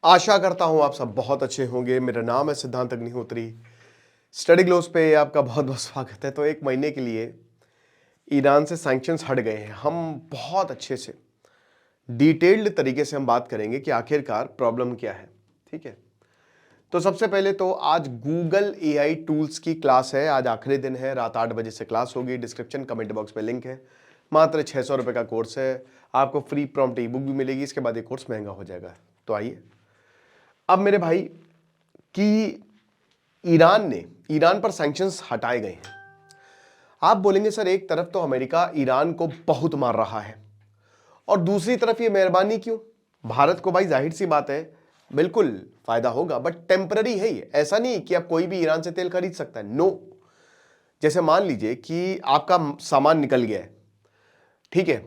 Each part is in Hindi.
आशा करता हूं आप सब बहुत अच्छे होंगे। मेरा नाम है सिद्धांत अग्निहोत्री। स्टडी ग्लोस पे आपका बहुत बहुत स्वागत है। तो एक महीने के लिए ईरान से सैंक्शंस हट गए हैं। हम बहुत अच्छे से डिटेल्ड तरीके से हम बात करेंगे कि आखिरकार प्रॉब्लम क्या है। ठीक है, तो सबसे पहले तो आज गूगल एआई टूल्स की क्लास है। आज आखिरी दिन है, रात 8 बजे से क्लास होगी। डिस्क्रिप्शन कमेंट बॉक्स में लिंक है। मात्र 600 रुपये का कोर्स है। आपको फ्री प्रॉम्प्ट ई बुक भी मिलेगी। इसके बाद ये कोर्स महंगा हो जाएगा। तो आइए अब मेरे भाई कि ईरान पर सैंक्शंस हटाए गए हैं। आप बोलेंगे सर, एक तरफ तो अमेरिका ईरान को बहुत मार रहा है और दूसरी तरफ ये मेहरबानी क्यों? भारत को भाई जाहिर सी बात है बिल्कुल फायदा होगा, बट टेम्पररी है ये। ऐसा नहीं कि अब कोई भी ईरान से तेल खरीद सकता है। नो। जैसे मान लीजिए कि आपका सामान निकल गया है, ठीक है,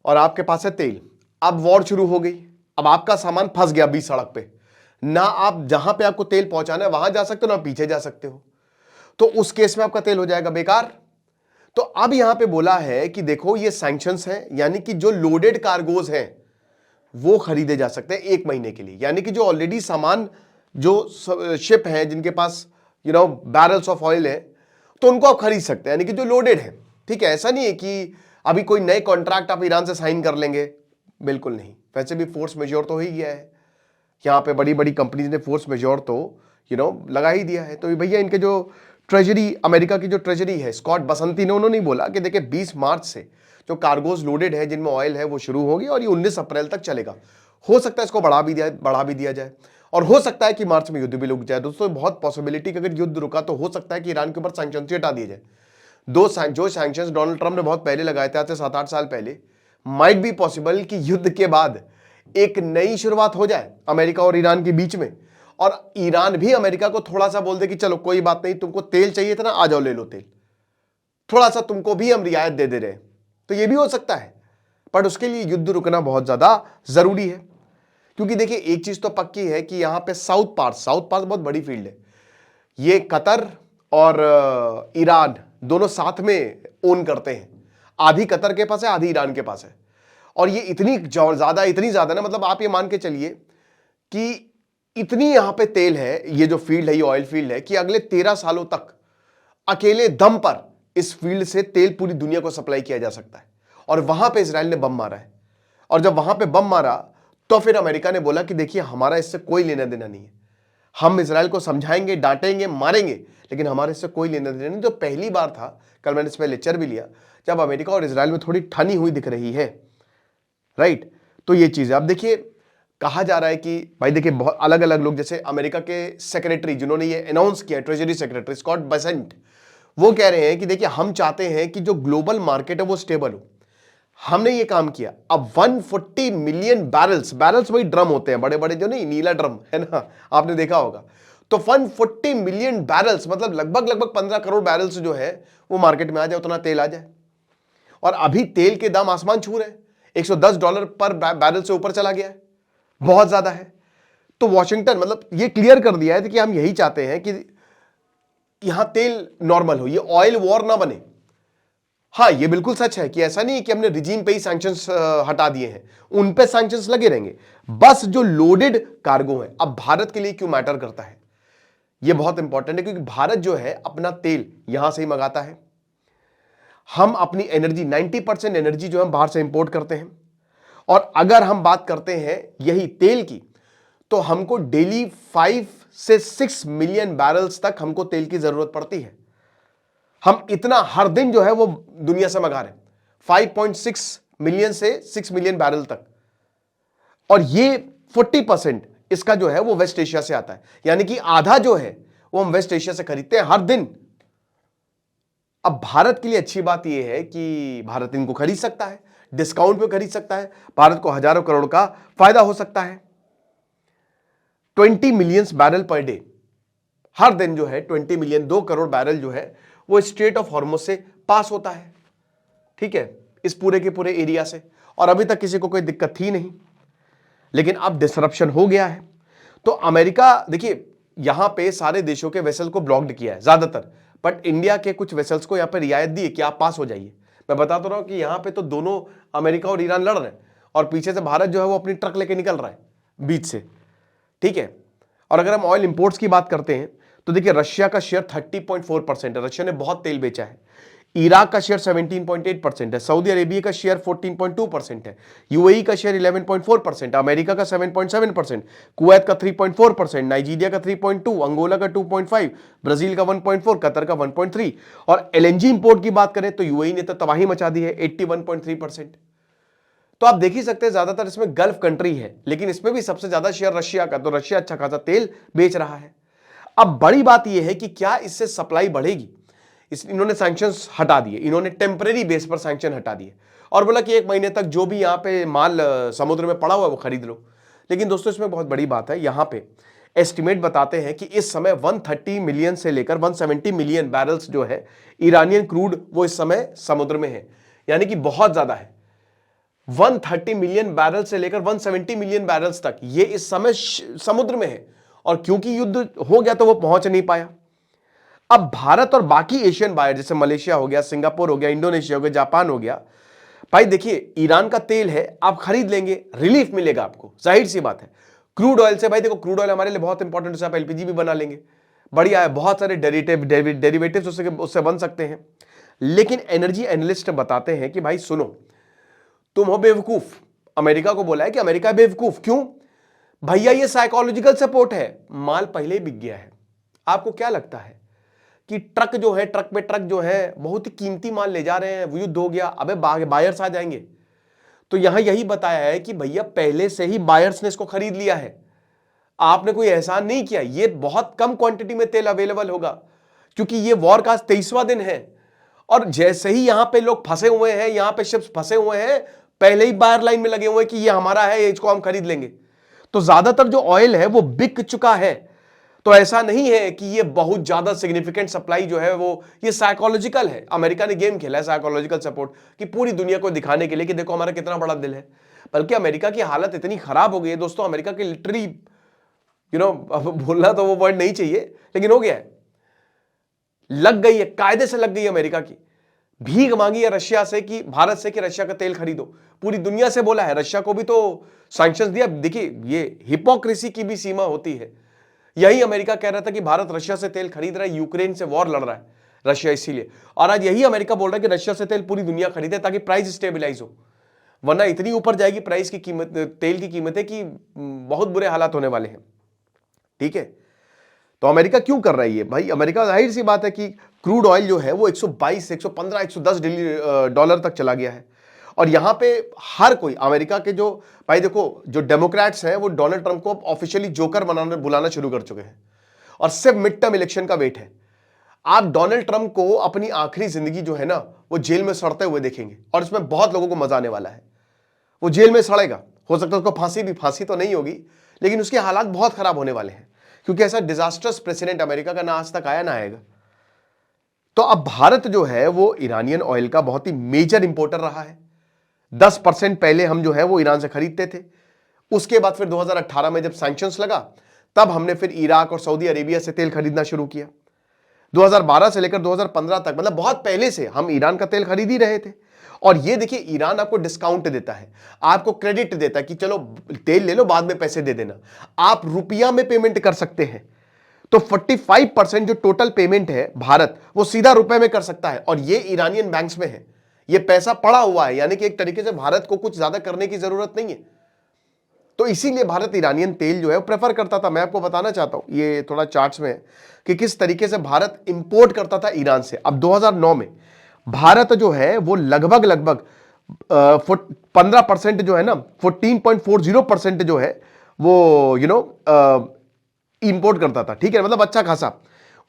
और आपके पास है तेल। अब वॉर शुरू हो गई। अब आपका सामान फंस गया बीच सड़क पे। ना आप जहां पे आपको तेल पहुंचाना है वहां जा सकते हो, ना पीछे जा सकते हो। तो उस केस में आपका तेल हो जाएगा बेकार। तो अब यहां पे बोला है कि देखो ये सैंक्शंस हैं, यानी कि जो लोडेड कार्गोज हैं वो खरीदे जा सकते हैं 1 महीने के लिए। यानी कि जो ऑलरेडी सामान, जो शिप है जिनके पास बैरल्स ऑफ ऑयल है, तो उनको आप खरीद सकते हैं, यानी कि जो लोडेड है। ठीक है, ऐसा नहीं है कि अभी कोई नए कॉन्ट्रैक्ट आप ईरान से साइन कर लेंगे, बिल्कुल नहीं। वैसे भी फोर्स मेजोर तो हो ही गया है। यहाँ पे बड़ी बड़ी कंपनीज ने फोर्स मेजोर तो लगा ही दिया है। तो भैया इनके जो ट्रेजरी, अमेरिका की जो ट्रेजरी है, स्कॉट बसंती ने, उन्होंने बोला कि देखिए 20 मार्च से जो कार्गोज लोडेड है जिनमें ऑयल है वो शुरू होगी और ये 19 अप्रैल तक चलेगा। हो सकता है इसको बढ़ा भी दिया जाए और हो सकता है कि मार्च में युद्ध भी रुक जाए। दोस्तों बहुत पॉसिबिलिटी कि अगर युद्ध रुका तो हो सकता है कि ईरान के ऊपर सैंक्शंस हटा दिए जाए। जो सैंक्शंस डोनाल्ड ट्रंप ने बहुत पहले लगाए थे, आज से 7-8 साल पहले, माइट बी पॉसिबल कि युद्ध के बाद एक नई शुरुआत हो जाए अमेरिका और ईरान के बीच में, और ईरान भी अमेरिका को थोड़ा सा बोल दे कि चलो कोई बात नहीं, तुमको तेल चाहिए था ना, आ जाओ ले लो तेल, थोड़ा सा तुमको भी हम रियायत दे रहे हैं। तो यह भी हो सकता है, पर उसके लिए युद्ध रुकना बहुत ज्यादा जरूरी है। क्योंकि देखिए एक चीज तो पक्की है कि यहां पे साउथ पार्स बहुत बड़ी फील्ड है। ये कतर और ईरान दोनों साथ में ओन करते हैं। आधी कतर के पास है, आधी ईरान के पास है। और ये इतनी ज्यादा ना, मतलब आप ये मान के चलिए कि इतनी यहां पे तेल है, ये जो फील्ड है, ये ऑयल फील्ड है, कि अगले 13 सालों तक अकेले दम पर इस फील्ड से तेल पूरी दुनिया को सप्लाई किया जा सकता है। और वहां पे इजराइल ने बम मारा है। और जब वहां पे बम मारा तो फिर अमेरिका ने बोला कि देखिए हमारा इससे कोई लेना देना नहीं है। हम इजराइल को समझाएंगे, डांटेंगे, मारेंगे, लेकिन हमारे इससे कोई लेना देना नहीं। तो पहली बार था, कल मैंने इस पर लेक्चर भी लिया, जब अमेरिका और इजराइल में थोड़ी ठनी हुई दिख रही है। राइट। तो ये चीज है। अब देखिए कहा जा रहा है कि भाई देखिए बहुत अलग अलग लोग, जैसे अमेरिका के सेक्रेटरी जिन्होंने ये अनाउंस किया, ट्रेजरी सेक्रेटरी स्कॉट बेसेंट, वो कह रहे हैं कि देखिए हम चाहते हैं कि जो ग्लोबल मार्केट है वो स्टेबल हो। हमने ये काम किया। अब 140 मिलियन बैरल्स वही ड्रम होते हैं बड़े बड़े, जो नहीं नीला ड्रम है ना, आपने देखा होगा। तो 140 मिलियन बैरल्स मतलब लगभग 15 करोड़ बैरल्स जो है वो मार्केट में आ जाए, उतना तेल आ जाए। और अभी तेल के दाम आसमान छू रहे हैं, $110 पर बैरल से ऊपर चला गया है, बहुत ज्यादा है। तो वॉशिंगटन मतलब ये क्लियर कर दिया है कि हम यही चाहते हैं कि यहां तेल नॉर्मल हो, ये ऑयल वॉर ना बने। हाँ ये बिल्कुल सच है कि ऐसा नहीं है कि हमने रिजीम पे ही सैंक्शंस हटा दिए हैं, उन पे सैंक्शंस लगे रहेंगे। बस जो लोडेड कार्गो है, अब भारत के लिए क्यों मैटर करता है, ये बहुत इंपॉर्टेंट है, क्योंकि भारत जो है अपना तेल यहां से ही मंगाता है। हम अपनी एनर्जी 90% एनर्जी जो हम बाहर से इंपोर्ट करते हैं। और अगर हम बात करते हैं यही तेल की, तो हमको डेली 5 से 6 मिलियन बैरल्स तक हमको तेल की जरूरत पड़ती है। हम इतना हर दिन जो है वो दुनिया से मंगा रहे हैं, 5.6 मिलियन से 6 मिलियन बैरल तक। और ये 40% इसका जो है वो वेस्ट एशिया से आता है, यानी कि आधा जो है वो हम वेस्ट एशिया से खरीदते हैं हर दिन। अब भारत के लिए अच्छी बात यह है कि भारत इनको खरीद सकता है, डिस्काउंट पे खरीद सकता है। भारत को हजारों करोड़ का फायदा हो सकता है। 20 मिलियन बैरल पर डे, हर दिन जो है 20 मिलियन, 2 करोड़ बैरल जो है वो स्ट्रेट ऑफ हॉर्मुज से पास होता है। ठीक है, इस पूरे के पूरे एरिया से। और अभी तक किसी को कोई दिक्कत थी नहीं, लेकिन अब डिसरप्शन हो गया है। तो अमेरिका देखिए यहां पे सारे देशों के वेसल को ब्लॉक्ड किया है ज्यादातर, बट इंडिया के कुछ वेसल्स को यहां पे रियायत दी है कि आप पास हो जाइए। मैं बता तो रहा हूं कि यहां पे तो दोनों अमेरिका और ईरान लड़ रहे हैं, और पीछे से भारत जो है वो अपनी ट्रक लेके निकल रहा है बीच से। ठीक है। और अगर हम ऑयल इंपोर्ट्स की बात करते हैं तो देखिए रशिया का शेयर 30.4% है, रशिया ने बहुत तेल बेचा है। इराक का शेयर 17.8% है, सऊदी अरेबिया का शेयर 14.2% है, यूएई का शेयर 11.4%, अमेरिका का 7.7%, कुवैत का 3.4%, नाइजीरिया का 3.2%, अंगोला का 2.5%, ब्राजील का 1.4%, कतर का 1.3%। और एलएनजी इंपोर्ट की बात करें तो यूएई ने तो तबाही मचा दी है, 81.3%। तो आप देख ही सकते हैं ज्यादातर इसमें गल्फ कंट्री है, लेकिन इसमें भी सबसे ज्यादा शेयर रशिया का, तो रशिया अच्छा खासा तेल बेच रहा है। अब बड़ी बात यह है कि क्या इससे सप्लाई बढ़ेगी। इन्होंने सैंक्शंस हटा दिए, इन्होंने टेम्परेरी बेस पर सैंक्शन हटा दिए और बोला कि 1 महीने तक जो भी यहां पे माल समुद्र में पड़ा हुआ है वो खरीद लो। लेकिन दोस्तों इसमें बहुत बड़ी बात है, यहां पे एस्टिमेट बताते हैं कि इस समय 130 मिलियन से लेकर 170 मिलियन बैरल्स जो है ईरानियन क्रूड वो इस समय समुद्र में है, यानी कि बहुत ज्यादा है। 130 मिलियन बैरल से लेकर 170 मिलियन बैरल्स तक ये इस समय समुद्र में है, और क्योंकि युद्ध हो गया तो वो पहुंच नहीं पाया। अब भारत और बाकी एशियन बायर जैसे मलेशिया हो गया, सिंगापुर हो गया, इंडोनेशिया हो गया, जापान हो गया, भाई देखिए ईरान का तेल है, आप खरीद लेंगे, रिलीफ मिलेगा आपको, जाहिर सी बात है। क्रूड ऑयल से, भाई देखो क्रूड ऑयल हमारे लिए बहुत इंपॉर्टेंट है, आप एलपीजी भी बना लेंगे, बढ़िया है, बहुत सारे डेरिवेटिव्स उससे बन सकते हैं। लेकिन एनर्जी एनालिस्ट बताते हैं कि भाई सुनो, तुम हो बेवकूफ, अमेरिका को बोला है कि अमेरिका बेवकूफ क्यों भैया, ये साइकोलॉजिकल सपोर्ट है, माल पहले ही बिक गया है। आपको क्या लगता है कि ट्रक जो है, ट्रक पे ट्रक जो है बहुत ही कीमती माल ले जा रहे हैं, वो युद्ध हो गया, अबे बायर्स आ जाएंगे। तो यहां यही बताया है कि भैया पहले से ही बायर्स ने इसको खरीद लिया है, आपने कोई एहसान नहीं किया, ये बहुत कम क्वांटिटी में तेल अवेलेबल होगा, क्योंकि ये वॉर का 23वां दिन है, और जैसे ही यहां पे लोग फंसे हुए हैं, यहां पे शिप्स फंसे हुए हैं, पहले ही बायर लाइन में लगे हुए हैं कि ये हमारा है, इसको हम खरीद लेंगे। तो ज्यादातर जो ऑयल है वो बिक चुका है। तो ऐसा नहीं है कि ये बहुत ज्यादा सिग्निफिकेंट सप्लाई जो है वो, ये साइकोलॉजिकल है। अमेरिका ने गेम खेला है साइकोलॉजिकल सपोर्ट कि पूरी दुनिया को दिखाने के लिए कि देखो हमारा कितना बड़ा दिल है। बल्कि अमेरिका की हालत इतनी खराब हो गई है दोस्तों, अमेरिका की लिटरली अब बोलना तो वो वर्ड नहीं चाहिए, लेकिन हो गया है, लग गई है, कायदे से लग गई है अमेरिका की, भीख मांगी है रशिया से कि भारत से कि रशिया का तेल खरीदो, पूरी दुनिया से बोला है, रशिया को भी तो सैंक्शंस दिया। देखिए ये हिपोक्रेसी की भी सीमा होती है। यही अमेरिका कह रहा था कि भारत रशिया से तेल खरीद रहा है, यूक्रेन से वॉर लड़ रहा है रशिया इसीलिए, और आज यही अमेरिका बोल रहा है कि रशिया से तेल पूरी दुनिया खरीदे ताकि प्राइस स्टेबलाइज हो, वरना इतनी ऊपर जाएगी प्राइस की कीमत, तेल की कीमतें कि बहुत बुरे हालात होने वाले हैं। ठीक है, तो अमेरिका क्यों कर रही है भाई, अमेरिका जाहिर सी बात है कि क्रूड ऑयल जो है वो 122, 115, 110 डॉलर तक चला गया है, और यहां पे हर कोई अमेरिका के जो, भाई देखो जो डेमोक्रेट्स हैं वो डोनाल्ड ट्रंप को ऑफिशियली जोकर बुलाना शुरू कर चुके हैं, और सिर्फ मिड टर्म इलेक्शन का वेट है। आप डोनाल्ड ट्रंप को अपनी आखिरी जिंदगी जो है ना वो जेल में सड़ते हुए देखेंगे, और इसमें बहुत लोगों को मजा आने वाला है। वो जेल में सड़ेगा, हो सकता है उसको फांसी तो नहीं होगी, लेकिन उसके हालात बहुत खराब होने वाले हैं, क्योंकि ऐसा डिजास्टर्स प्रेसिडेंट अमेरिका का ना आज तक आया ना आएगा। तो अब भारत जो है वो ईरानियन ऑयल का बहुत ही मेजर इंपोर्टर रहा है। 10% पहले हम जो है वो ईरान से खरीदते थे, उसके बाद फिर 2018 में जब सैंक्शंस लगा तब हमने फिर इराक और सऊदी अरेबिया से तेल खरीदना शुरू किया। 2012 से लेकर 2015 तक, मतलब बहुत पहले से हम ईरान का तेल खरीद ही रहे थे। और ये देखिए ईरान आपको डिस्काउंट देता है, आपको क्रेडिट देता है कि चलो तेल ले लो, बाद में पैसे दे देना, आप रुपया में पेमेंट कर सकते हैं। तो 45% जो टोटल पेमेंट है भारत वो सीधा रुपए में कर सकता है, और ये ईरानियन बैंक्स में है, ये पैसा पड़ा हुआ है, यानी कि एक तरीके से भारत को कुछ ज्यादा करने की जरूरत नहीं है। तो इसीलिए भारत ईरानियन तेल जो है वो प्रेफर करता था। मैं आपको बताना चाहता हूं, ये थोड़ा चार्ट्स में कि किस तरीके से भारत इंपोर्ट करता था ईरान से। अब 2009 में भारत जो है वो लगभग 15% जो है ना, 14.40% जो है वो इंपोर्ट करता था। ठीक है, मतलब अच्छा खासा।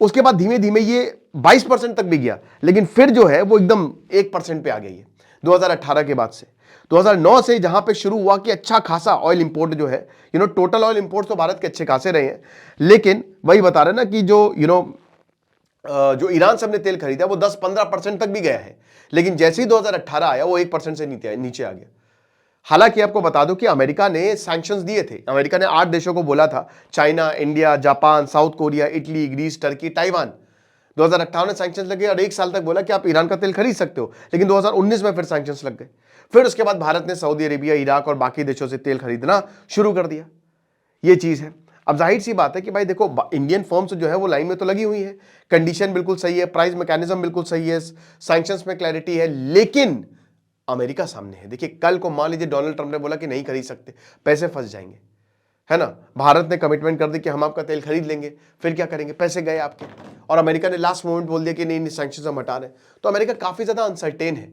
उसके बाद धीमे धीमे ये 22% तक भी गया, लेकिन फिर जो है वो एकदम 1% पे आ गई है 2018 के बाद से। 2009 से जहां पे शुरू हुआ कि अच्छा खासा ऑयल इंपोर्ट जो है, टोटल ऑयल इंपोर्ट तो भारत के अच्छे खासे रहे हैं, लेकिन वही बता रहे ना कि जो जो ईरान से हमने तेल खरीदा वो 10-15% तक भी गया है, लेकिन जैसे ही 2018 आया वो 1% से नीचे आ गया। हालांकि आपको बता दूं कि अमेरिका ने सैंक्शंस दिए थे, अमेरिका ने 8 देशों को बोला था, China, India, Japan, South Korea, Italy, Greece, Turkey, Taiwan. 2018 में सैंक्शंस लगे और 1 साल तक बोला कि आप ईरान का तेल खरीद सकते हो, लेकिन 2019 में फिर सैंक्शंस लग गए। फिर उसके बाद भारत ने सऊदी अरेबिया, इराक और बाकी देशों से तेल खरीदना शुरू कर दिया। ये चीज है। अब जाहिर सी बात है कि भाई देखो इंडियन फर्म्स जो है वो लाइन में तो लगी हुई है, कंडीशन बिल्कुल सही है, प्राइस मैकेनिज्म बिल्कुल सही है, सैंक्शंस में क्लैरिटी है, लेकिन अमेरिका सामने है। देखिए कल को मान लीजिए डोनाल्ड ट्रंप ने बोला कि नहीं खरीद सकते, पैसे फंस जाएंगे, है ना। भारत ने कमिटमेंट कर दी कि हम आपका तेल खरीद लेंगे, फिर क्या करेंगे, पैसे गए आपके। और अमेरिका ने लास्ट मोमेंट बोल दिया कि नहीं सैंक्शंस हम हटा रहे हैं, तो अमेरिका काफी ज्यादा अनसर्टेन है।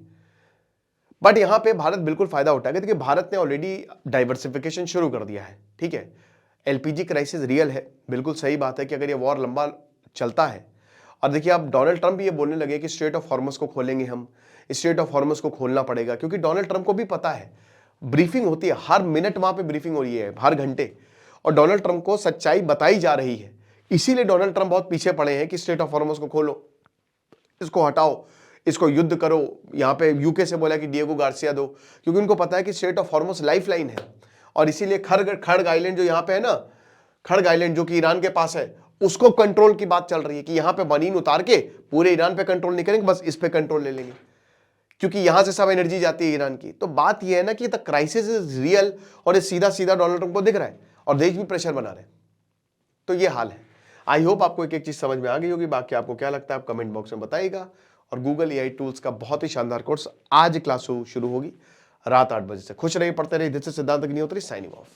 बट यहां पे भारत बिल्कुल फायदा उठाएगा, देखिए भारत ने ऑलरेडी डाइवर्सिफिकेशन शुरू कर दिया है, ठीक है। एलपीजी क्राइसिस रियल है, बिल्कुल सही बात है कि अगर ये वॉर लंबा चलता है, और देखिए अब डोनाल्ड ट्रंप भी ये बोलने लगे कि स्ट्रेट ऑफ हॉर्मस को खोलेंगे हम, स्ट्रेट ऑफ हॉर्मस को खोलना पड़ेगा, क्योंकि डोनाल्ड ट्रंप को भी पता है, ब्रीफिंग होती है हर मिनट, वहां पे ब्रीफिंग हो रही है हर घंटे, और डोनाल्ड ट्रंप को सच्चाई बताई जा रही है। इसीलिए डोनाल्ड ट्रंप बहुत पीछे पड़े हैं कि स्ट्रेट ऑफ हॉर्मस को खोलो, इसको हटाओ, इसको युद्ध करो। यहां पे यूके से बोला कि डिएगो गार्सिया दो, क्योंकि उनको पता है कि स्ट्रेट ऑफ हॉर्मस लाइफ लाइन है। और इसीलिए खड़ग आइलैंड जो यहां पे है ना, खड़ग आइलैंड जो कि ईरान के पास है, उसको कंट्रोल की बात चल रही है कि यहां पे बनीन उतार के पूरे ईरान पे कंट्रोल नहीं करेंगे, बस इस पे कंट्रोल ले लेंगे, क्योंकि यहां से सब एनर्जी जाती है ईरान की। तो बात यह है ना कि द क्राइसिस इज रियल, और ये सीधा सीधा डोनाल्ड ट्रंप को दिख रहा है, और देश भी प्रेशर बना रहे हैं। तो ये हाल है। आई होप आपको एक एक चीज समझ में आ गई होगी। बाकी आपको क्या लगता है आप कमेंट बॉक्स में बताइएगा। और गूगल एआई टूल्स का बहुत ही शानदार कोर्स आज क्लास शुरू होगी रात 8 बजे से। खुश रहिए, पढ़ते रहिए। दिस इज सिद्धांत अग्निहोत्री साइनिंग ऑफ।